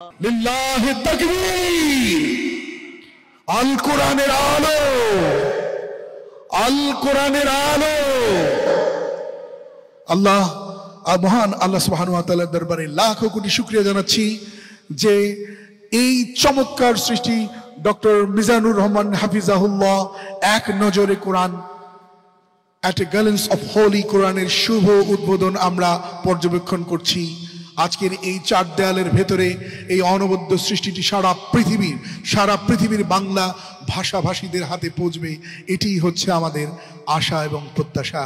লিল্লাহি তাকবীর। আল কোরআনের আলো, আল কোরআনের আলো। আল্লাহ মহান আল্লাহ সুবহানাহু ওয়া তাআলার দরবারে লাখো কোটি শুকরিয়া জানাচ্ছি যে এই চমৎকার সৃষ্টি ডক্টর মিজানুর রহমান হাফিজাহুল্লাহ এক নজরে কোরআন at a glance of holy কোরআনের শুভ উদ্বোধন আমরা পর্যবেক্ষণ করছি। আজকের এই চার দেয়ালের ভেতরে এই অনবদ্য সৃষ্টিটি সারা পৃথিবীর বাংলা ভাষাভাষীদের হাতে পৌঁছবে, এটিই হচ্ছে আমাদের আশা এবং প্রত্যাশা।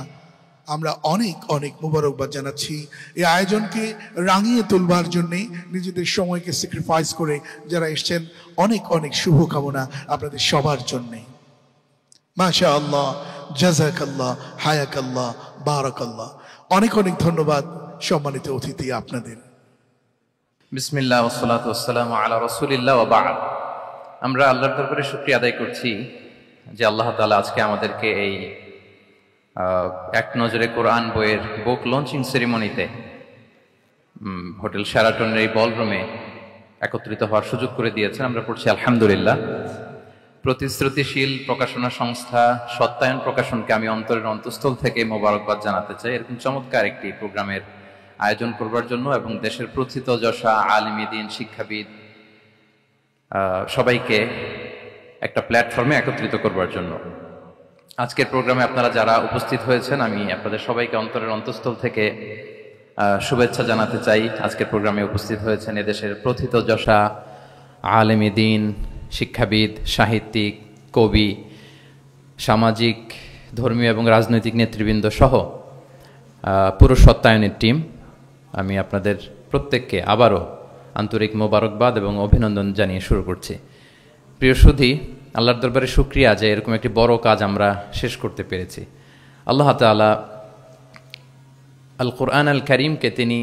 আমরা অনেক অনেক মুবারকবাদ জানাচ্ছি এই আয়োজনকে রাঙিয়ে তুলবার জন্যে নিজেদের সময়কে স্যাক্রিফাইস করে যারা এসছেন। অনেক অনেক শুভকামনা আপনাদের সবার জন্যে। মাশাআল্লাহ, জাযাকাল্লাহ, হায়াকাল্লাহ, বারাকাল্লাহ। অনেক অনেক ধন্যবাদ সম্মানিত অতিথি আপনাদের। বিসমিল্লাহ ওয়াসসালাতু ওয়াসসালামু আলা রাসূলিল্লাহ ওয়া বা'দ। আমরা আল্লাহর দরবারে শুকরিয়া আদায় করছি যে আল্লাহ তাআলা আজকে আমাদেরকে এই এক নজরে কোরআন বইয়ের বুক লঞ্চিং সেরিমনিতে হোটেল শেরাটনের এই বলরুমে একত্রিত হওয়ার সুযোগ করে দিয়েছেন। আমরা পড়ছি আলহামদুলিল্লাহ। প্রতিশ্রুতিশীল প্রকাশনা সংস্থা সত্যায়ন প্রকাশনকে আমি অন্তরের অন্তঃস্থল থেকে মোবারকবাদ জানাতে চাই এরকম চমৎকার একটি প্রোগ্রামের আয়োজন করবার জন্য এবং দেশের প্রথিতযশা আলেমী দ্বীন শিক্ষাবিদ সবাইকে একটা প্ল্যাটফর্মে একত্রিত করবার জন্য। আজকের প্রোগ্রামে আপনারা যারা উপস্থিত হয়েছেন আমি আপনাদের সবাইকে অন্তরের অন্তঃস্থল থেকে শুভেচ্ছা জানাতে চাই। আজকের প্রোগ্রামে উপস্থিত হয়েছেন এদেশের প্রথিতযশা আলেমী দ্বীন শিক্ষাবিদ, সাহিত্যিক, কবি, সামাজিক, ধর্মীয় এবং রাজনৈতিক নেতৃবৃন্দ সহ পুরো সত্যায়নের টিম। আমি আপনাদের প্রত্যেককে আবারও আন্তরিক মোবারকবাদ এবং অভিনন্দন জানিয়ে শুরু করছি। প্রিয় সুধী, আল্লাহর দরবারে শুকরিয়া যে এরকম একটি বড় কাজ আমরা শেষ করতে পেরেছি। আল্লাহ তাআলা আল কোরআন আল কারীমকে তিনি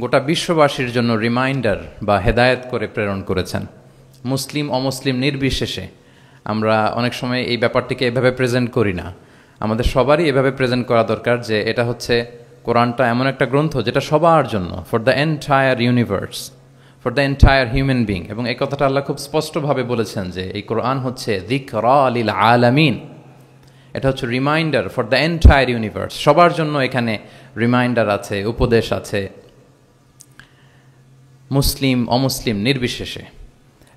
গোটা বিশ্ববাসীর জন্য রিমাইন্ডার বা হেদায়েত করে প্রেরণ করেছেন। মুসলিম অমুসলিম নির্বিশেষে আমরা অনেক সময় এই ব্যাপারটিকে এভাবে প্রেজেন্ট করি না। আমাদের সবারই এভাবে প্রেজেন্ট করা দরকার যে এটা হচ্ছে কোরআনটা এমন একটা গ্রন্থ যেটা সবার জন্য, for the entire universe, for the entire human being. এবং এই কথাটা আল্লাহ খুব স্পষ্টভাবে বলেছেন যে এই কোরআন হচ্ছে যিকরা লিল আলামিন। এটা হচ্ছে reminder for the entire universe. সবার জন্য এখানে রিমাইন্ডার আছে, উপদেশ আছে, মুসলিম অমুসলিম নির্বিশেষে।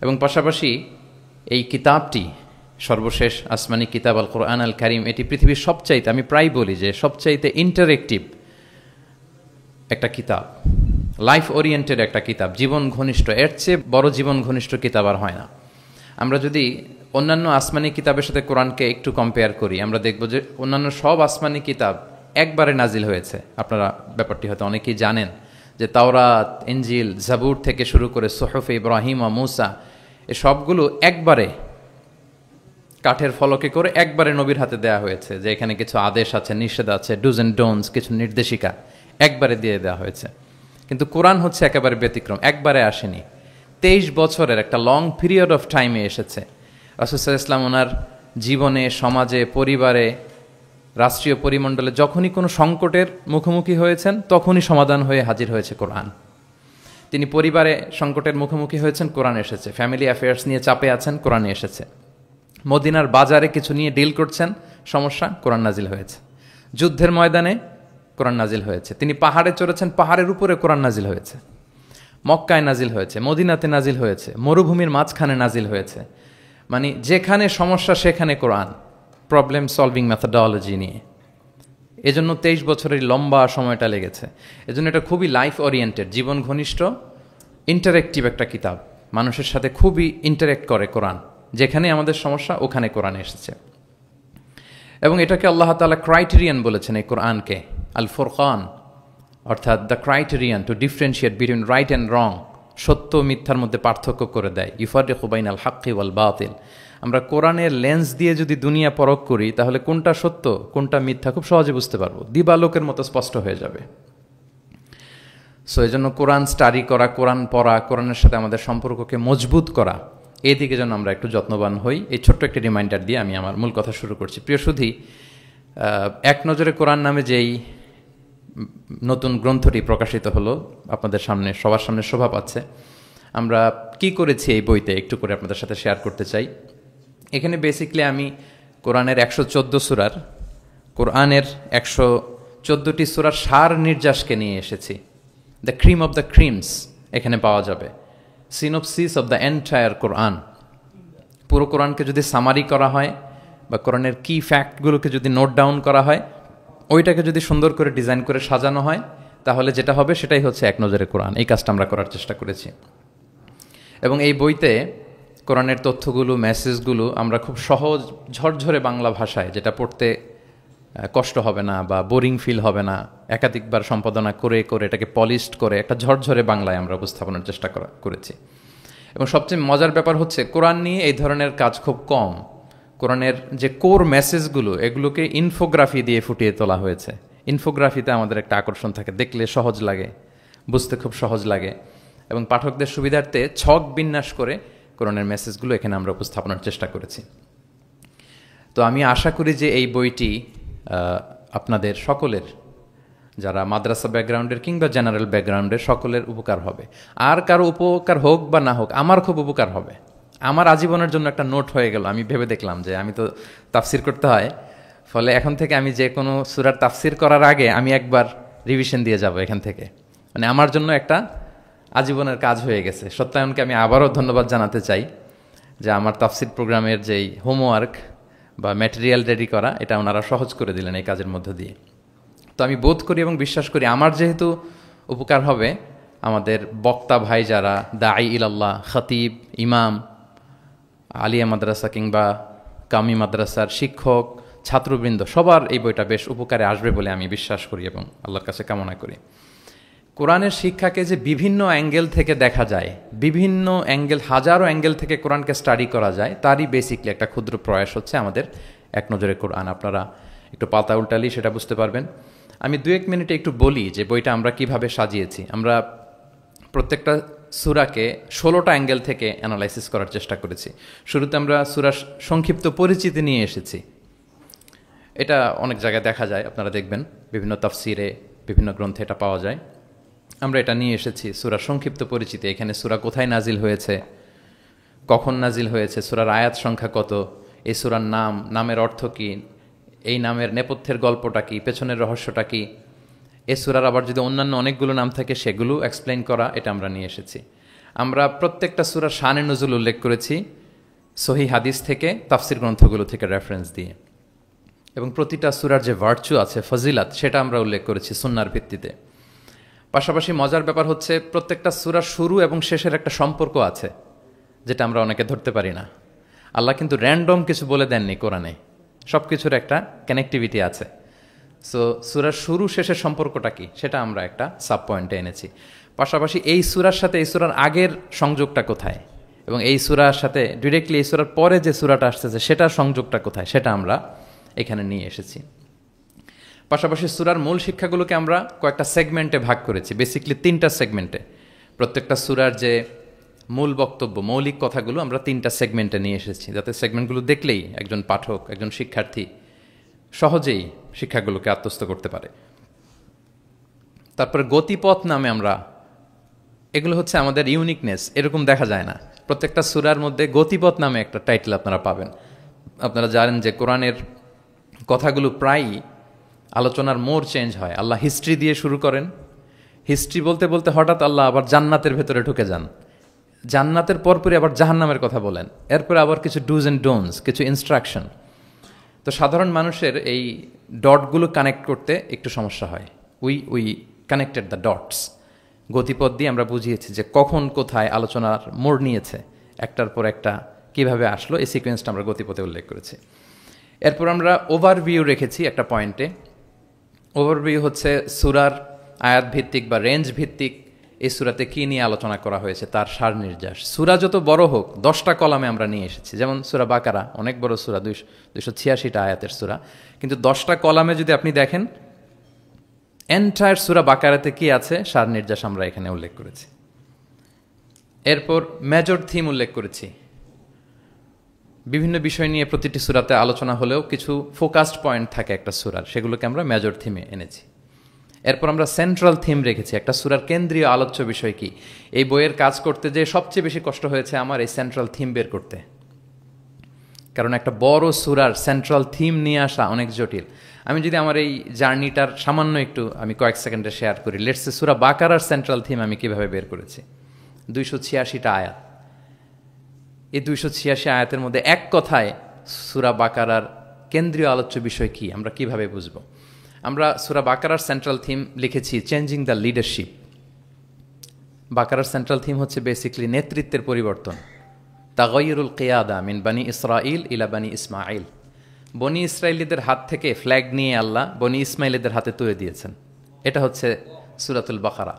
এবং পাশাপাশি এই কিতাবটি সর্বশেষ আসমানি কিতাব আল কোরআন আল কারীম, এটি পৃথিবীর সবচাইতে, আমি প্রায় বলি যে সবচাইতে ইন্টারেক্টিভ একটা কিতাব, লাইফ ওরিয়েন্টেড একটা কিতাব, জীবন ঘনিষ্ঠ। এর চেয়ে বড় জীবন ঘনিষ্ঠ কিতাব আর হয় না। আমরা যদি অন্যান্য আসমানি কিতাবের সাথে কোরআনকে একটু কম্পেয়ার করি, আমরা দেখব যে অন্যান্য সব আসমানি কিতাব একবারে নাজিল হয়েছে। আপনারা ব্যাপারটি হয়তো অনেকেই জানেন যে তাওরাত, ইনজিল, জাবুর থেকে শুরু করে সুহুফ ইব্রাহিম ও মূসা, এ সবগুলো একবারে কাঠের ফলকে করে একবারে নবীর হাতে দেয়া হয়েছে। যে এখানে কিছু আদেশ আছে, নিষেধ আছে, ডুজ অ্যান্ড ডোন্টস, কিছু নির্দেশিকা একবারে দিয়ে দেওয়া হয়েছে। কিন্তু কোরআন হচ্ছে একেবারে ব্যতিক্রম, একবারে আসেনি, 23 বছরের একটা লং পিরিয়ড অফ টাইমে এসেছে। রাসূল সাল্লাল্লাহু আলাইহি ওয়াসাল্লাম ওনার জীবনে, সমাজে, পরিবারে, রাষ্ট্রীয় পরিমণ্ডলে যখনই কোনো সংকটের মুখোমুখি হয়েছেন তখনই সমাধান হয়ে হাজির হয়েছে কোরআন। তিনি পরিবারে সংকটের মুখোমুখি হয়েছেন, কোরআন এসেছে। ফ্যামিলি অ্যাফেয়ার্স নিয়ে চাপে আছেন, কোরআনে এসেছে। মদিনার বাজারে কিছু নিয়ে ডিল করছেন, সমস্যা, কোরআন নাজিল হয়েছে। যুদ্ধের ময়দানে কোরআন নাজিল হয়েছে। তিনি পাহাড়ে চড়েছেন, পাহাড়ের উপরে কোরআন নাজিল হয়েছে। মক্কায় নাজিল হয়েছে, মদিনাতে নাজিল হয়েছে, মরুভূমির মাঝখানে নাজিল হয়েছে। মানে যেখানে সমস্যা সেখানে কোরআন, প্রবলেম সলভিং মেথোডোলজি নিয়ে। এজন্য 23 বছরের লম্বা সময়টা লেগেছে। এজন্য এটা খুবই লাইফ ওরিয়েন্টেড, জীবন ঘনিষ্ঠ, ইন্টারেক্টিভ একটা কিতাব। মানুষের সাথে খুবই ইন্টারেক্ট করে কোরআন। যেখানে আমাদের সমস্যা ওখানে কোরআন এসেছে। এবং এটাকে আল্লাহ তাআলা ক্রাইটেরিয়ান বলেছেন এই কোরআনকে, আল ফুরকান, অর্থাৎ the criterion two differentiate between right and রং। সত্য মিথ্যার মধ্যে পার্থক্য করে দেয়। ইউফারিকু বাইনাল হাক্কি ওয়াল বাতিল। আমরা কোরআনের লেন্স দিয়ে যদি দুনিয়া পরখ করি তাহলে কোনটা সত্য কোনটা মিথ্যা খুব সহজে বুঝতে পারবো, দিবালোকের মতো স্পষ্ট হয়ে যাবে। সো এই জন্য কোরআন স্টাডি করা, কোরআন পড়া, কোরআনের সাথে আমাদের সম্পর্ককে মজবুত করা, এদিকে যেন আমরা একটু যত্নবান হই। এই ছোট্ট একটি রিমাইন্ডার দিয়ে আমি আমার মূল কথা শুরু করছি। প্রিয় সুধী, এক নজরে কোরআন নামে যেই নতুন গ্রন্থটি প্রকাশিত হলো আপনাদের সামনে, সবার সামনে শোভা পাচ্ছে, আমরা কি করেছি এই বইতে একটু করে আপনাদের সাথে শেয়ার করতে চাই। এখানে বেসিকলি আমি কোরআনের 114 সূরার কোরআনের 114টি সূরার সার নির্যাসকে নিয়ে এসেছি। The cream of the creams এখানে পাওয়া যাবে, সিনোপসিস অফ দ্য এন্টায়ার কোরআন। পুরো কোরআনকে যদি সামারি করা হয় বা কোরআনের কি ফ্যাক্টগুলোকে যদি নোট ডাউন করা হয়, ওইটাকে যদি সুন্দর করে ডিজাইন করে সাজানো হয়, তাহলে যেটা হবে সেটাই হচ্ছে এক নজরে কোরআন। এই কাজটা আমরা করার চেষ্টা করেছি এবং এই বইতে কোরআনের তথ্যগুলো, মেসেজগুলো আমরা খুব সহজ ঝরঝরে বাংলা ভাষায়, যেটা পড়তে কষ্ট হবে না বা বোরিং ফিল হবে না, একাধিকবার সম্পাদনা করে করে এটাকে পলিশড করে একটা ঝরঝরে বাংলায় আমরা উপস্থাপনের চেষ্টা করেছি। এবং সবচেয়ে মজার ব্যাপার হচ্ছে কোরআন নিয়ে এই ধরনের কাজ খুব কম। কোরআনের যে কোর মেসেজগুলো, এগুলোকে ইনফোগ্রাফি দিয়ে ফুটিয়ে তোলা হয়েছে। ইনফোগ্রাফিতে আমাদের একটা আকর্ষণ থাকে, দেখলে সহজ লাগে, বুঝতে খুব সহজ লাগে এবং পাঠকদের সুবিধার্থে ছক বিন্যাস করে কোরআনের মেসেজগুলো এখানে আমরা উপস্থাপনের চেষ্টা করেছি। তো আমি আশা করি যে এই বইটি আপনাদের সকলের, যারা মাদ্রাসা ব্যাকগ্রাউন্ডের কিংবা জেনারেল ব্যাকগ্রাউন্ডের, সকলের উপকার হবে। আর কারো উপকার হোক বা না হোক, আমার খুব উপকার হবে। আমার আজীবনের জন্য একটা নোট হয়ে গেল। আমি ভেবে দেখলাম যে আমি তো তাফসির করতে হয়, ফলে এখন থেকে আমি যে কোনো সূরার তাফসির করার আগে আমি একবার রিভিশন দিয়ে যাব এখান থেকে। মানে আমার জন্য একটা আজীবনের কাজ হয়ে গেছে। সত্যায়নকে আমি আবারও ধন্যবাদ জানাতে চাই যে আমার তাফসির প্রোগ্রামের যেই হোমওয়ার্ক বা ম্যাটেরিয়াল রেডি করা, এটা ওনারা সহজ করে দিলেন এই কাজের মধ্য দিয়ে। তো আমি বোধ করি এবং বিশ্বাস করি আমার যেহেতু উপকার হবে, আমাদের বক্তা ভাই যারা দাঈ ইলাল্লাহ, খতিব, ইমাম, আলিয়া মাদ্রাসা কিংবা কামি মাদ্রাসার শিক্ষক, ছাত্রবৃন্দ, সবার এই বইটা বেশ উপকারে আসবে বলে আমি বিশ্বাস করি এবং আল্লাহর কাছে কামনা করি। কোরআনের শিক্ষাকে যে বিভিন্ন অ্যাঙ্গেল থেকে দেখা যায়, বিভিন্ন অ্যাঙ্গেল, হাজারো অ্যাঙ্গেল থেকে কোরআনকে স্টাডি করা যায়, তারই বেসিকলি একটা ক্ষুদ্র প্রয়াস হচ্ছে আমাদের এক নজরে কোরআন। আপনারা একটু পাতা উল্টালি সেটা বুঝতে পারবেন। আমি 2-1 মিনিটে একটু বলি যে বইটা আমরা কিভাবে সাজিয়েছি। আমরা প্রত্যেকটা সূরাকে 16টা অ্যাঙ্গেল থেকে অ্যানালাইসিস করার চেষ্টা করেছি। শুরুতে আমরা সূরার সংক্ষিপ্ত পরিচিতি নিয়ে এসেছি। এটা অনেক জায়গায় দেখা যায়, আপনারা দেখবেন বিভিন্ন তাফসিরে, বিভিন্ন গ্রন্থে এটা পাওয়া যায়। আমরা এটা নিয়ে এসেছি সূরার সংক্ষিপ্ত পরিচিতি। এখানে সূরা কোথায় নাজিল হয়েছে, কখন নাজিল হয়েছে, সূরার আয়াত সংখ্যা কত, এই সূরার নাম, নামের অর্থ কী, এই নামের নেপথ্যের গল্পটা কী, পেছনের রহস্যটা কী, এই সূরার আবার যদি অন্যান্য অনেকগুলো নাম থাকে সেগুলো এক্সপ্লেইন করা, এটা আমরা নিয়ে এসেছি। আমরা প্রত্যেকটা সূরার শানে নুজুল উল্লেখ করেছি সহিহ হাদিস থেকে, তাফসির গ্রন্থগুলো থেকে রেফারেন্স দিয়ে, এবং প্রতিটা সূরার যে ভার্চু আছে, ফজিলাত, সেটা আমরা উল্লেখ করেছি সুন্নাহর ভিত্তিতে। পাশাপাশি মজার ব্যাপার হচ্ছে প্রত্যেকটা সূরার শুরু এবং শেষের একটা সম্পর্ক আছে, যেটা আমরা অনেকে ধরতে পারি না। আল্লাহ কিন্তু র্যান্ডম কিছু বলে দেননি কোরআনে, সব কিছুর একটা কানেক্টিভিটি আছে। সো সূরার শুরু শেষের সম্পর্কটা কি, সেটা আমরা একটা সাব পয়েন্টে এনেছি। পাশাপাশি এই সূরার সাথে এই সূরার আগের সংযোগটা কোথায়, এবং এই সূরার সাথে ডিরেক্টলি এই সূরার পরে যে সূরাটা আসতেছে সেটার সংযোগটা কোথায়, সেটা আমরা এখানে নিয়ে এসেছি। পাশাপাশি সূরার মূল শিক্ষাগুলোকে আমরা কয়েকটা সেগমেন্টে ভাগ করেছি, বেসিকলি 3টা সেগমেন্টে। প্রত্যেকটা সূরার যে মূল বক্তব্য, মৌলিক কথাগুলো আমরা 3টা সেগমেন্টে নিয়ে এসেছি, যাতে সেগমেন্টগুলো দেখলেই একজন পাঠক, একজন শিক্ষার্থী সহজেই শিক্ষাগুলোকে আত্মস্থ করতে পারে। তারপরে গতিপথ নামে আমরা, এগুলো হচ্ছে আমাদের ইউনিকনেস, এরকম দেখা যায় না। প্রত্যেকটা সূরার মধ্যে গতিপথ নামে একটা টাইটেল আপনারা পাবেন। আপনারা জানেন যে কোরআনের কথাগুলো প্রায়ই আলোচনার মোড় চেঞ্জ হয়। আল্লাহ হিস্ট্রি দিয়ে শুরু করেন, হিস্ট্রি বলতে বলতে হঠাৎ আল্লাহ আবার জান্নাতের ভেতরে ঢুকে যান, জান্নাতের পরপরই আবার জাহান্নামের কথা বলেন, এরপরে আবার কিছু ডুজ অ্যান্ড ডোন্টস, কিছু ইনস্ট্রাকশন। তো সাধারণ মানুষের এই ডটগুলো কানেক্ট করতে একটু সমস্যা হয়। We connected the dots. গতিপথ দিয়ে আমরা বুঝিয়েছি যে কখন কোথায় আলোচনার মোড় নিয়েছে, একটার পর একটা কিভাবে আসলো, এই সিকোয়েন্সটা আমরা গতিপথে উল্লেখ করেছি। এরপর আমরা ওভারভিউ রেখেছি একটা পয়েন্টে। ওভারভিউ হচ্ছে সূরার আয়াত ভিত্তিক বা রেঞ্জ ভিত্তিক এই সূরাতে কী নিয়ে আলোচনা করা হয়েছে তার সার নির্যাস। সূরা যত বড় হোক 10টা কলামে আমরা নিয়ে এসেছি। যেমন সূরা বাকারা অনেক বড় সূরা, 286টা আয়াতের সূরা, কিন্তু 10টা কলামে যদি আপনি দেখেন এন্টায়ার সূরা বাকারাতে কি আছে সার নির্যাস আমরা এখানে উল্লেখ করেছি। এরপর মেজর থিম উল্লেখ করেছি। বিভিন্ন বিষয় নিয়ে প্রতিটি সূরাতে আলোচনা হলেও কিছু ফোকাসড পয়েন্ট থাকে একটা সূরার, সেগুলোকে আমরা মেজর থিমে এনেছি। এরপর আমরা সেন্ট্রাল থিম রেখেছি, একটা সূরার কেন্দ্রীয় আলোচ্য বিষয় কি। এই বইয়ের কাজ করতে যে সবচেয়ে বেশি কষ্ট হয়েছে আমার এই সেন্ট্রাল থিম বের করতে, কারণ একটা বড় সূরার সেন্ট্রাল থিম নিয়ে আসা অনেক জটিল। আমি যদি আমার এই জার্নিটার সামান্য একটু আমি কয়েক সেকেন্ডে শেয়ার করি, লেটস সে সূরা বাকারার সেন্ট্রাল থিম আমি কিভাবে বের করেছি। 286টা আয়াত, এই 286 আয়াতের মধ্যে এক কথায় সূরা বাকারার কেন্দ্রীয় আলোচ্য বিষয় কি আমরা কিভাবে বুঝব। আমরা সূরা বাকারার সেন্ট্রাল থিম লিখেছি চেঞ্জিং দ্য লিডারশিপ। বাকারার সেন্ট্রাল থিম হচ্ছে বেসিক্যালি নেতৃত্বের পরিবর্তন। তাগায়ুরুল কিয়াদা মিন বানি ইসরাইল ইলা বানি ইসমাইল। বনি ইসরায়েলিদের হাত থেকে ফ্ল্যাগ নিয়ে আল্লাহ বনি ইসমাইলিদের হাতে তুলে দিয়েছেন। এটা হচ্ছে সূরাতুল বাকারা।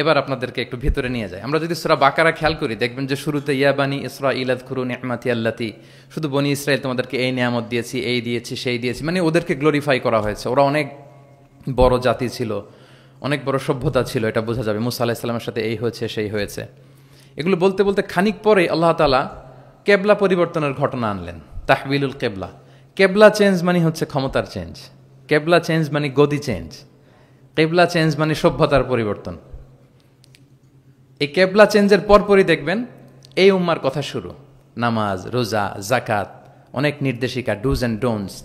এবার আপনাদেরকে একটু ভিতরে নিয়ে যায়। আমরা যদি সূরা বাকারা খেয়াল করি দেখবেন যে শুরুতে ইয়া বানি ইসরাইল আযকুরু নি'মাতি আল্লাতি, শুধু বনি ইসরাইল তোমাদেরকে এই নিয়ামত দিয়েছি, এই দিয়েছি, সেই দিয়েছি, মানে ওদেরকে গ্লোরিফাই করা হয়েছে। ওরা অনেক বড় জাতি ছিল, অনেক বড় সভ্যতা ছিল, এটা বোঝা যাবে। মুসা আলাইহিস সালামের সাথে এই হয়েছে সেই হয়েছে। এগুলো বলতে বলতে খানিক পরে আল্লাহ তাআলা কেবলা পরিবর্তনের ঘটনা আনলেন। তাহবিলুল কেবলা। কেবলা চেঞ্জ মানে হচ্ছে ক্ষমতার চেঞ্জ, কেবলা চেঞ্জ মানে গদি চেঞ্জ, কেবলা চেঞ্জ মানে সভ্যতার পরিবর্তন। এই কেবলা চেঞ্জের পরপরই দেখবেন এই উম্মার কথা শুরু, নামাজ, রোজা, জাকাত, অনেক নির্দেশিকা, ডুজ অ্যান্ড ডোন্টস।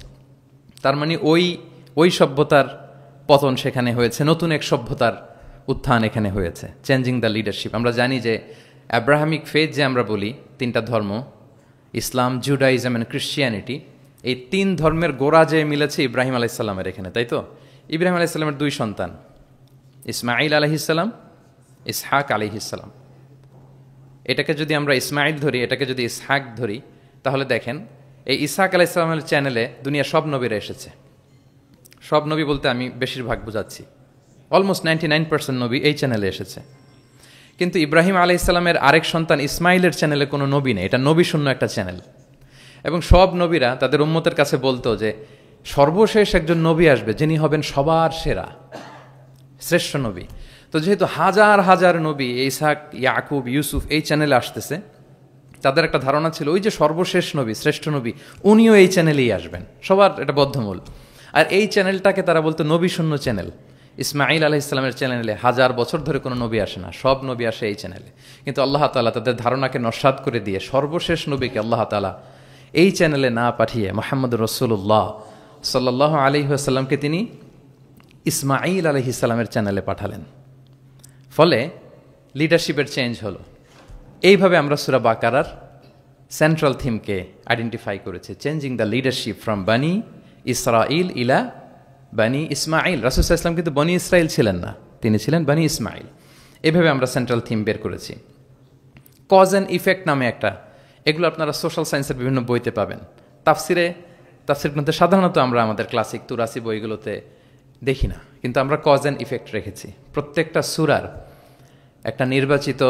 তার মানে ওই সভ্যতার পতন সেখানে হয়েছে, নতুন এক সভ্যতার উত্থান এখানে হয়েছে। Changing the leadership. আমরা জানি যে অ্যাব্রাহামিক ফেথ যে আমরা বলি, তিনটা ধর্ম, ইসলাম, জুডাইজম অ্যান্ড ক্রিশ্চিয়ানিটি, এই তিন ধর্মের গোড়া যে মিলেছে ইব্রাহিম আলাইহিসসালামের এখানে, তাই তো? ইব্রাহিম আলাইহিসসালামের দুই সন্তান, ইসমাইল আলাইহিসসালাম, ইসহাক আলাইহিসসালাম। এটাকে যদি আমরা ইসমাইল ধরি, এটাকে যদি ইসহাক ধরি, তাহলে দেখেন এই ইসহাক আলাইহিসসালামের চ্যানেলে দুনিয়ার সব নবীরা এসেছে। সব নবী বলতে আমি বেশিরভাগ বোঝাচ্ছি, অলমোস্ট 99% নবী এই চ্যানেলে এসেছে। কিন্তু ইব্রাহিম আলাইহিসসালামের আরেক সন্তান ইসমাইলের চ্যানেলে কোনো নবী নেই, এটা নবী শূন্য একটা চ্যানেল। এবং সব নবীরা তাদের উম্মতের কাছে বলতো যে সর্বশেষ একজন নবী আসবে যিনি হবেন সবার সেরা, শ্রেষ্ঠ নবী। তো যেহেতু হাজার হাজার নবী ইসহাক, ইয়াকুব, ইউসুফ এই চ্যানেলে আসতেছে, তাদের একটা ধারণা ছিল ওই যে সর্বশেষ নবী, শ্রেষ্ঠ নবী, উনিও এই চ্যানেলেই আসবেন, সবার এটা বদ্ধমূল। আর এই চ্যানেলটাকে তারা বলতো নবী শূন্য চ্যানেল। ইসমাইল আলাইহিসসালামের চ্যানেলে 1000 বছর ধরে কোনো নবী আসে না, সব নবী আসে এই চ্যানেলে। কিন্তু আল্লাহ তাআলা তাদের ধারণাকে নস্যাৎ করে দিয়ে সর্বশেষ নবীকে আল্লাহ তাআলা এই চ্যানেলে না পাঠিয়ে মুহাম্মদুর রাসূলুল্লাহ সাল্লাল্লাহু আলাইহি ওয়াসাল্লামকে তিনি ইসমাইল আলাইহিসসালামের চ্যানেলে পাঠালেন। ফলে লিডারশিপের চেঞ্জ হলো। এইভাবে আমরা সূরা বাকারার সেন্ট্রাল থিমকে আইডেন্টিফাই করেছি, চেঞ্জিং দ্য লিডারশিপ ফ্রম বানি ইসরাইল ইলা বানি ইসমাইল। রাসূল সাল্লাল্লাহু আলাইহি ওয়াসাল্লাম কিন্তু বনি ইসরাইল ছিলেন না, তিনি ছিলেন বানি ইসমাইল। এভাবে আমরা সেন্ট্রাল থিম বের করেছি। কজ অ্যান্ড ইফেক্ট নামে একটা, এগুলো আপনারা সোশ্যাল সায়েন্সের বিভিন্ন বইতে পাবেন। তাফসির গ্রন্থে সাধারণত আমরা আমাদের ক্লাসিক 83 বইগুলোতে দেখি না, কিন্তু আমরা কজ অ্যান্ড ইফেক্ট রেখেছি। প্রত্যেকটা সূরার একটা নির্বাচিত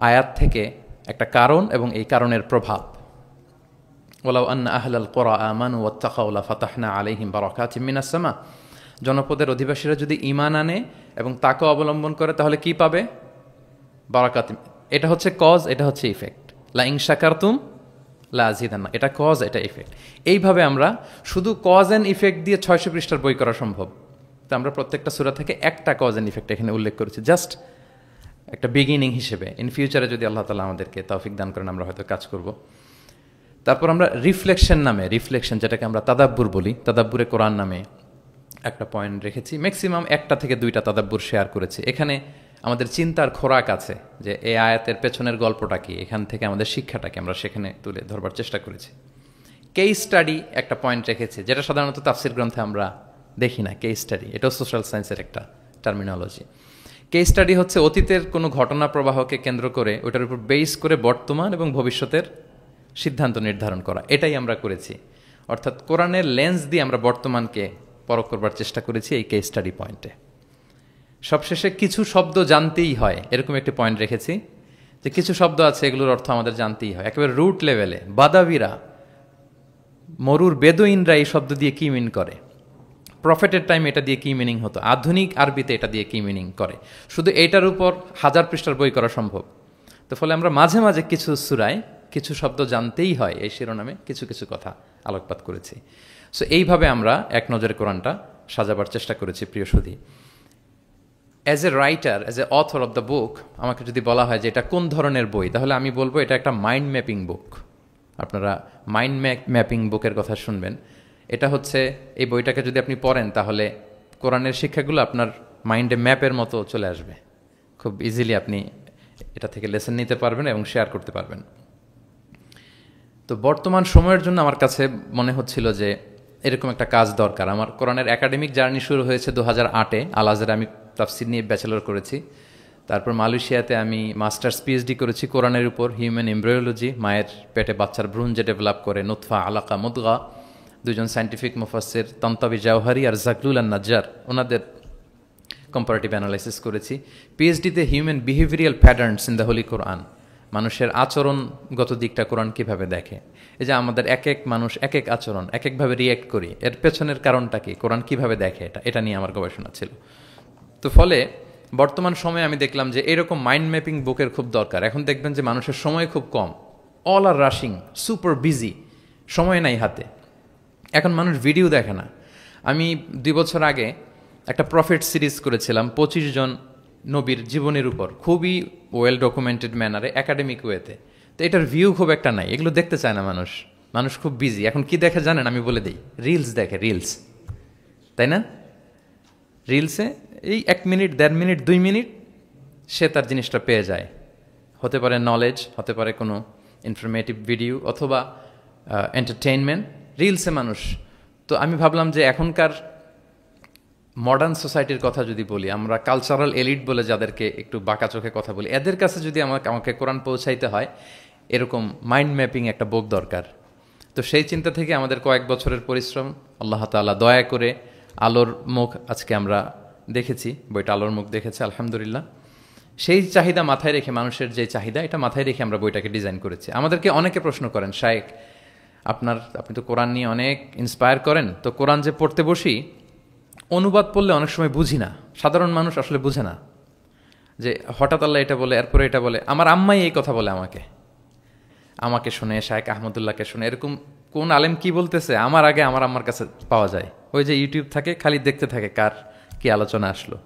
আয়াত থেকে একটা কারণ এবং এই কারণের প্রভাব। ওয়ালাউ আন্না আহলাল কুরা আমানু ওয়াত্তাকাউ লাফাতাহনা আলাইহিম বারাকাতিম মিনাস সামা। জনপদের অধিবাসীরা যদি ঈমান আনে এবং তাকওয়া অবলম্বন করে তাহলে কি পাবে? বারাকাতিম। এটা হচ্ছে কজ, এটা হচ্ছে ইফেক্ট। লা ইন শাকারতুম লা আযীদান্না, এটা কজ, এটা ইফেক্ট। এইভাবে আমরা শুধু কজ অ্যান্ড ইফেক্ট দিয়ে 600 পৃষ্ঠার বই করা সম্ভব। তো আমরা প্রত্যেকটা সূরা থেকে একটা কজ অ্যান্ড ইফেক্ট এখানে উল্লেখ করেছি, জাস্ট একটা বিগিনিং হিসেবে। ইন ফিউচারে যদি আল্লাহ তাআলা আমাদেরকে তৌফিক দান করেন আমরা হয়তো কাজ করব। তারপর আমরা রিফ্লেকশন নামে, রিফ্লেকশন যেটাকে আমরা তাদাব্বুর বলি, তাদাব্বুরে কোরআন নামে একটা পয়েন্ট রেখেছি। ম্যাক্সিমাম 1টা থেকে 2টা তাদাব্বুর শেয়ার করেছি। এখানে আমাদের চিন্তার খোরাক আছে যে এই আয়াতের পেছনের গল্পটা কি, এখান থেকে আমাদের শিক্ষাটাকে আমরা সেখানে তুলে ধরবার চেষ্টা করেছি। কেস স্টাডি একটা পয়েন্ট রেখেছি, যেটা সাধারণত তাফসির গ্রন্থে আমরা দেখি না। কেস স্টাডি এটাও সোশ্যাল সায়েন্সের একটা টার্মিনোলজি। কেস স্টাডি হচ্ছে অতীতের কোনো ঘটনা প্রবাহকে কেন্দ্র করে ওটার উপর বেস করে বর্তমান এবং ভবিষ্যতের সিদ্ধান্ত নির্ধারণ করা, এটাই আমরা করেছি। অর্থাৎ কোরআনের লেন্স দিয়ে আমরা বর্তমানকে পরখ করবার চেষ্টা করেছি এই কেস স্টাডি পয়েন্টে। সবশেষে কিছু শব্দ জানতেই হয়, এরকম একটি পয়েন্ট রেখেছি যে কিছু শব্দ আছে এগুলোর অর্থ আমাদের জানতেই হয়। একেবারে রুট লেভেলে বাদাবিরা, মরুর বেদুইনরা এই শব্দ দিয়ে কি মিন করে, প্রফেটের টাইম এটা দিয়ে কি মিনিং হতো, আধুনিক আরবিতে এটা দিয়ে কি মিনিং করে, শুধু এইটার উপর 1000 পৃষ্ঠার বই করা সম্ভব। তো ফলে আমরা মাঝে মাঝে কিছু সূরায় কিছু শব্দ জানতেই হয় এই শিরোনামে কিছু কিছু কথা আলোকপাত করেছি। সো এইভাবে আমরা এক নজরে কোরআনটা সাজাবার চেষ্টা করেছি। প্রিয় সুধী, as a writer, as a author of the book, আমাকে যদি বলা হয় যে এটা কোন ধরনের বই, তাহলে আমি বলবো এটা একটা মাইন্ড ম্যাপিং বুক। আপনারা মাইন্ড ম্যাপিং বুকের কথা শুনবেন। এটা হচ্ছে, এই বইটাকে যদি আপনি পড়েন তাহলে কোরআনের শিক্ষাগুলো আপনার মাইন্ডে ম্যাপের মতো চলে আসবে। খুব ইজিলি আপনি এটা থেকে লেসন নিতে পারবেন এবং শেয়ার করতে পারবেন। তো বর্তমান সময়ের জন্য আমার কাছে মনে হচ্ছিল যে এরকম একটা কাজ দরকার। আমার কোরআনের একাডেমিক জার্নি শুরু হয়েছে 2008-এ। আল আজহারে আমি তাফসির নিয়ে ব্যাচেলর করেছি। তারপর মালয়েশিয়াতে আমি মাস্টার্স পিএইচডি করেছি কোরআনের উপর, হিউম্যান এমব্রায়োলজি। মায়ের পেটে বাচ্চার ভ্রূণ যে ডেভেলপ করে, নুতফা, আলাকা, মুদগা, দুজন সায়েন্টিফিক মুফাসসির তান্তাবি জাওহারি আর জাকলুল আন নাজ্জার, ওনাদের কম্পারেটিভ অ্যানালাইসিস করেছি। পিএইচডিতে human behavioural patterns in the Holy Quran, মানুষের আচরণগত দিকটা কোরআন কীভাবে দেখে। এই যে আমাদের এক এক মানুষ এক এক আচরণ, এক একভাবে রিয়্যাক্ট করি, এর পেছনের কারণটা কি, কোরআন কীভাবে দেখে, এটা নিয়ে আমার গবেষণা ছিল। তো ফলে বর্তমান সময়ে আমি দেখলাম যে এরকম মাইন্ড ম্যাপিং বুকের খুব দরকার। এখন দেখবেন যে মানুষের সময় খুব কম, all are rushing, super busy, সময় নাই হাতে। এখন মানুষ ভিডিও দেখে না। আমি 2 বছর আগে একটা প্রফেট সিরিজ করেছিলাম 25 জন নবীর জীবনের উপর, খুবই ওয়েল ডকুমেন্টেড ম্যানারে, একাডেমিক ওয়েতে। তো এটার ভিউ খুব একটা নাই, এগুলো দেখতে চায় না মানুষ। মানুষ খুব বিজি। এখন কি দেখে জানেন? আমি বলে দিই, রিলস দেখে, রিলস, তাই না? রিলসে এই 1 মিনিট, 1.5 মিনিট, 2 মিনিট সে তার জিনিসটা পেয়ে যায়। হতে পারে নলেজ, হতে পারে কোনো ইনফরমেটিভ ভিডিও, অথবা এন্টারটেইনমেন্ট, রিলসে মানুষ। তো আমি ভাবলাম যে এখনকার মডার্ন সোসাইটির কথা যদি বলি, আমরা কালচারাল এলিট বলে যাদেরকে একটু বাঁকা চোখে কথা বলি, এদের কাছে যদি আমাকে কোরআন পৌঁছাইতে হয়, এরকম মাইন্ড ম্যাপিং একটা বুক দরকার। তো সেই চিন্তা থেকে আমাদের কয়েক বছরের পরিশ্রম, আল্লাহ তাআলা দয়া করে আলোর মুখ আজকে আমরা দেখেছি, বইটা আলোর মুখ দেখেছে আলহামদুলিল্লাহ। সেই চাহিদা মাথায় রেখে, মানুষের যে চাহিদা, এটা মাথায় রেখে আমরা বইটাকে ডিজাইন করেছি। আমাদেরকে অনেকে প্রশ্ন করেন, শায়েখ আপনি তো কোরআন নিয়ে অনেক ইন্সপায়ার করেন, তো কোরআন যে পড়তে বসি, অনুবাদ পড়লে অনেক সময় বুঝি না। সাধারণ মানুষ আসলে বুঝে না যে হঠাৎ আল্লাহ এটা বলে, এরপরে এটা বলে। আমার আম্মাই এই কথা বলে আমাকে শুনে, শায়েখ আহমদুল্লাহকে শুনে, এরকম কোন আলেম কি বলতেছে আমার আগে আমার আম্মার কাছে পাওয়া যায়। ওই যে ইউটিউব থাকে, খালি দেখতে থাকে কার কি আলোচনা আসলো।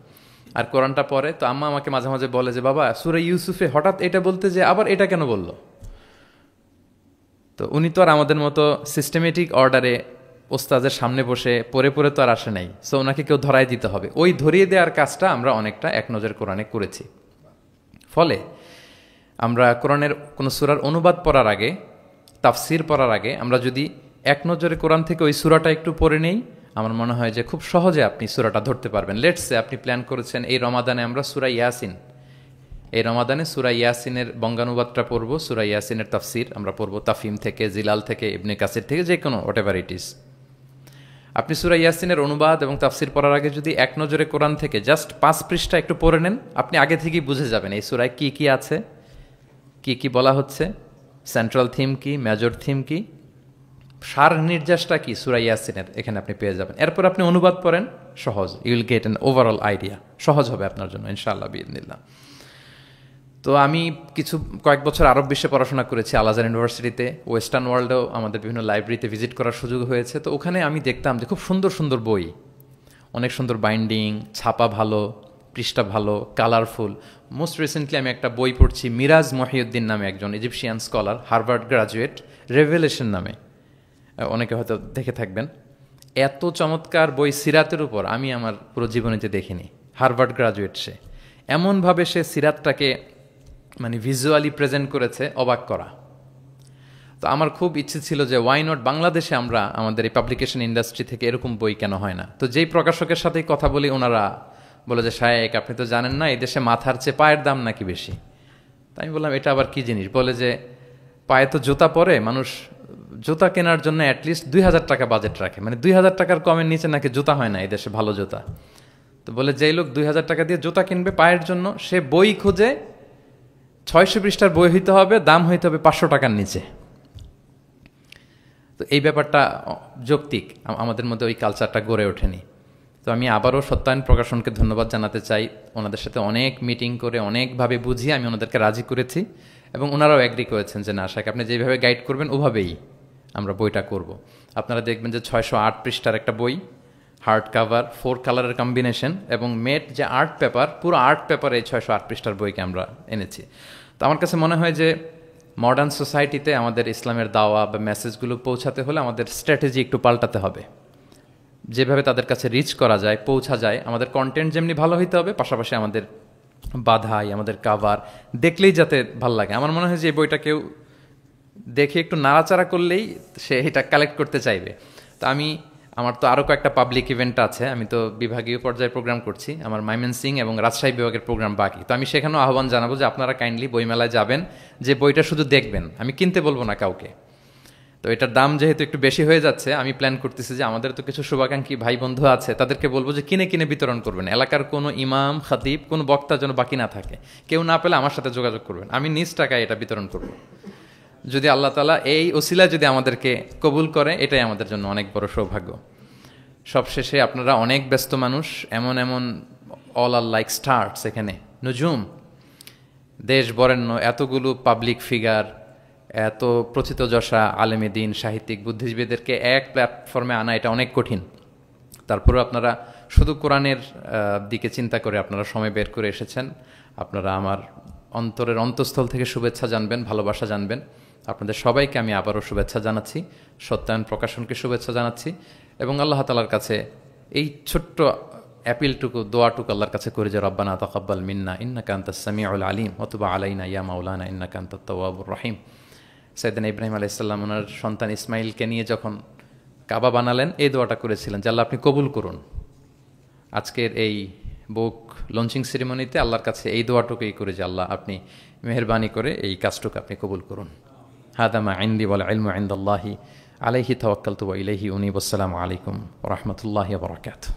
আর কোরআনটা পড়ে, তো আম্মা আমাকে মাঝে মাঝে বলে যে বাবা, সূরা ইউসুফে হঠাৎ এটা বলতে যে আবার এটা কেন বললো। তো উনি তো আর আমাদের মতো সিস্টেমেটিক অর্ডারে ওস্তাদের সামনে বসে পড়ে পড়ে তো আর আসে নাই। সো ওনাকে কেউ ধরাই দিতে হবে। ওই ধরিয়ে দেওয়ার কাজটা আমরা অনেকটা এক নজর কোরআনে করেছি। ফলে আমরা কোরআনের কোনো সূরার অনুবাদ পড়ার আগে, তাফসির পড়ার আগে, আমরা যদি এক নজরে কোরআন থেকে ওই সূরাটা একটু পড়ে নেই, আমার মনে হয় যে খুব সহজে আপনি সূরাটা ধরতে পারবেন। লেটসে আপনি প্ল্যান করেছেন এই রমাদানে আমরা সূরা ইয়াসিন, এই রমাদানে সূরা ইয়াসিনের বঙ্গানুবাদটা পড়ব, সূরা ইয়াসিনের তাফসির আমরা পড়ব তাফহিম থেকে, জিলাল থেকে, ইবনে কাসির থেকে, যে কোনো হোয়াটএভার ইট ইজ। আপনি সূরা ইয়াসিনের অনুবাদ এবং তাফসির পড়ার আগে যদি এক নজরে কোরআন থেকে জাস্ট 5 পৃষ্ঠা একটু পড়ে নেন, আপনি আগে থেকেই বুঝে যাবেন এই সূরায় কি কি আছে, কি কি বলা হচ্ছে, সেন্ট্রাল থিম কি, মেজর থিম কি, সার নির্যাসটা কি সূরা ইয়াসিনের, এখানে আপনি পেয়ে যাবেন। এরপর আপনি অনুবাদ পড়েন, সহজ, you will get an overall idea. সহজ হবে আপনার জন্য ইনশাআল্লাহ বিইذনিল্লাহ। তো আমি কয়েক বছর আরব বিশ্বে পড়াশোনা করেছি, আল আজহার ইউনিভার্সিটিতে। ওয়েস্টার্ন ওয়ার্ল্ডেও আমাদের বিভিন্ন লাইব্রেরিতে ভিজিট করার সুযোগ হয়েছে। তো ওখানে আমি দেখতাম যে খুব সুন্দর সুন্দর বই, অনেক সুন্দর বাইন্ডিং, ছাপা ভালো, পৃষ্ঠা ভালো, কালারফুল। মোস্ট রিসেন্টলি আমি একটা বই পড়ছি, মিরাজ মহিউদ্দিন নামে একজন Egyptian scholar, Harvard graduate, revelation নামে, অনেকে হয়তো দেখে থাকবেন। এত চমৎকার বই সিরাতের উপর আমি আমার পুরো জীবনীতে দেখিনি। হার্ভার্ড গ্রাজুয়েট সে, এমনভাবে সে সিরাতটাকে মানে ভিজুয়ালি প্রেজেন্ট করেছে, অবাক করা। তো আমার খুব ইচ্ছে ছিল যে ওয়াই নট বাংলাদেশে আমরা আমাদের এই পাবলিকেশন ইন্ডাস্ট্রি থেকে এরকম বই কেন হয় না। তো যেই প্রকাশকের সাথেই কথা বলি, ওনারা বলে যে শায়েক আপনি তো জানেন না, এই দেশে মাথার চেয়ে পায়ের দাম নাকি বেশি। তাই আমি বললাম এটা আবার কি জিনিস। বলে যে পায়ে তো জুতা পরে, মানুষ জুতা কেনার জন্য অ্যাটলিস্ট 2000 টাকা বাজেট রাখে, মানে 2000 টাকার কমের নিচে নাকি জুতা হয় না এই দেশে, ভালো জুতা। তো বলে যেই লোক 2000 টাকা দিয়ে জুতা কিনবে পায়ের জন্য, সে বই খুঁজে 600 পৃষ্ঠার বই হইতে হবে, দাম হইতে হবে 500 টাকার নিচে। তো এই ব্যাপারটা যৌক্তিক, আমাদের মধ্যে ওই কালচারটা গড়ে ওঠেনি। তো আমি আবারও সত্যায়ন প্রকাশনকে ধন্যবাদ জানাতে চাই। ওনাদের সাথে অনেক মিটিং করে, অনেকভাবে বুঝিয়ে আমি ওনাদেরকে রাজি করেছি, এবং ওনারাও অ্যাগ্রি করেছেন যে না শাক, আপনি যেভাবে গাইড করবেন ওভাবেই আমরা বইটা করব। আপনারা দেখবেন যে 608 পৃষ্ঠার একটা বই, হার্ড কাভার 4 কালারের কম্বিনেশন এবং মেট যে আর্ট পেপার, পুরো আর্ট পেপার এই 608 পৃষ্ঠার বইকে আমরা এনেছি। তো আমার কাছে মনে হয় যে মডার্ন সোসাইটিতে আমাদের ইসলামের দাওয়া বা মেসেজগুলো পৌঁছাতে হলে আমাদের স্ট্র্যাটেজি একটু পাল্টাতে হবে। যেভাবে তাদের কাছে রিচ করা যায়, পৌঁছা যায়, আমাদের কন্টেন্ট যেমনি ভালো হইতে হবে, পাশাপাশি আমাদের বাধাই, আমাদের কাভার দেখলেই যাতে ভাল লাগে। আমার মনে হয় যে এই বইটা কেউ দেখে একটু নাড়াচাড়া করলেই সে এটা কালেক্ট করতে চাইবে। তো আমার তো আরও কয়েকটা পাবলিক ইভেন্ট আছে, আমি তো বিভাগীয় পর্যায়ে প্রোগ্রাম করছি, আমার ময়মনসিংহ এবং রাজশাহী বিভাগের প্রোগ্রাম বাকি। তো আমি সেখানেও আহ্বান জানাবো যে আপনারা কাইন্ডলি বইমেলায় যাবেন, যে বইটা শুধু দেখবেন, আমি কিনতে বলবো না কাউকে। তো এটার দাম যেহেতু একটু বেশি হয়ে যাচ্ছে, আমি প্ল্যান করতেছি যে আমাদের তো কিছু শুভাকাঙ্ক্ষী ভাই বন্ধু আছে, তাদেরকে বলবো যে কিনে কিনে বিতরণ করবেন। এলাকার কোনো ইমাম, খতিব, কোনো বক্তা যেন বাকি না থাকে। কেউ না পেলে আমার সাথে যোগাযোগ করবেন, আমি নিজ টাকায় এটা বিতরণ করব। যদি আল্লাহ তাআলা এই ওসিলা যদি আমাদেরকে কবুল করে, এটাই আমাদের জন্য অনেক বড় সৌভাগ্য। সবশেষে আপনারা অনেক ব্যস্ত মানুষ, এমন অল আর লাইক স্টার্স, এখানে নজুম, দেশ বরেণ্য এতগুলো পাবলিক ফিগার, এত প্রথিতযশা আলেমে দিন, সাহিত্যিক, বুদ্ধিজীবীদেরকে এক প্ল্যাটফর্মে আনা এটা অনেক কঠিন। তারপরেও আপনারা শুধু কোরআনের দিকে চিন্তা করে আপনারা সময় বের করে এসেছেন। আপনারা আমার অন্তরের অন্তঃস্থল থেকে শুভেচ্ছা জানবেন, ভালোবাসা জানবেন। আপনাদের সবাইকে আমি আবারও শুভেচ্ছা জানাচ্ছি, সত্যায়ন প্রকাশনকে শুভেচ্ছা জানাচ্ছি, এবং আল্লাহ তাআলার কাছে এই ছোট্ট অ্যাপিলটুকু, দোয়াটুকু আল্লাহর কাছে করে যে রব্বানা তাকাব্বাল মিন্না ইন্নাকা আনতাস সামিউল আলিম ওয়া তুব আলাইনা ইয়া মাওলানা ইন্নাকা আনতাত তাওয়াবুর রহিম। সাইয়েদনা ইব্রাহিম আলাইহিস সালাম ওনার সন্তান ইসমাইলকে নিয়ে যখন কাবা বানালেন, এই দোয়াটা করেছিলেন যে আল্লাহ আপনি কবুল করুন। আজকের এই বুক লঞ্চিং সেরিমনিতে আল্লাহর কাছে এই দোয়াটুকুই করে যে আল্লাহ আপনি মেহেরবানি করে এই কাজটুকু আপনি কবুল করুন। হাদা মা ইনদি ওয়াল ইলমু ইনদাল্লাহি আলাইহি তাওয়াক্কালতু ওয়া ইলাইহি উনীব। আসসালামু আলাইকুম ওয়া রাহমাতুল্লাহি ওয়া বারাকাতুহু।